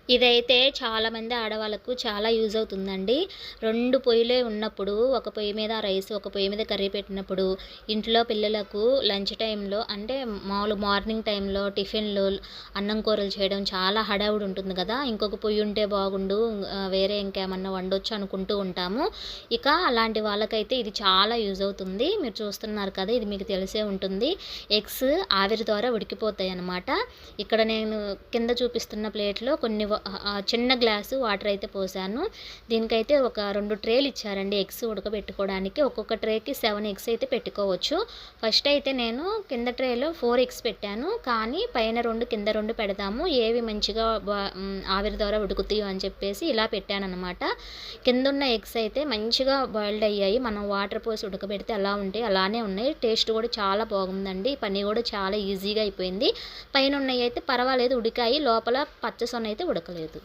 ఇదైతే చాలామంది ఆడవాళ్ళకు చాలా యూజ్ అవుతుందండి. 2 పొయ్యిలే ఉన్నప్పుడు ఒక పొయ్యి మీద రైస్, ఒక పొయ్యి మీద కర్రీ పెట్టినప్పుడు ఇంట్లో పిల్లలకు లంచ్ టైంలో అంటే మార్నింగ్ టైంలో టిఫిన్‌లు, అన్నం కూరలు చేయడం చాలా హడావుడి ఉంటుంది కదా! ఇంకొక పొయ్యి ఉంటే బాగుండు, వేరే ఇంకేమన్నా వండొచ్చు అనుకుంటూ ఉంటాము. ఇక అలాంటి వాళ్ళకైతే ఇది చాలా యూజ్ అవుతుంది. మీరు చూస్తున్నారు కదా! ఇది మీకు తెలిసే ఉంటుంది. ఎగ్స్ ఆవిరి ద్వారా ఉడికిపోతాయన్నమాట. ఇక్కడ నేను కింద చూపిస్తున్న ప్లేట్‌లో కొన్ని చిన్న గ్లాసు వాటర్ అయితే పోసాను. దీనికైతే ఒక 2 ట్రేలు ఇచ్చారండి ఎగ్స్ ఉడకబెట్టుకోవడానికి. ఒక్కొక్క ట్రేకి 7 ఎగ్స్ అయితే పెట్టుకోవచ్చు. ఫస్ట్ అయితే నేను కింద ట్రేలో 4 ఎగ్స్ పెట్టాను. కానీ పైన 2 కింద 2 పెడదాము. ఏవి మంచిగా ఆవిరి ద్వారా ఉడుకుతాయో అని చెప్పేసి ఇలా పెట్టాననమాట. కిందున్న ఎగ్స్ అయితే మంచిగా బాయిల్డ్ అయ్యాయి. మనం వాటర్ పోసి ఉడకబెడితే ఎలా ఉంటాయి అలానే ఉన్నాయి. టేస్ట్ కూడా చాలా బాగుందండి. పని కూడా చాలా ఈజీగా అయిపోయింది. పైన ఉన్నయి అయితే పర్వాలేదు ఉడికాయి. లోపల పచ్చసొన అయితే ఉడకలేదు.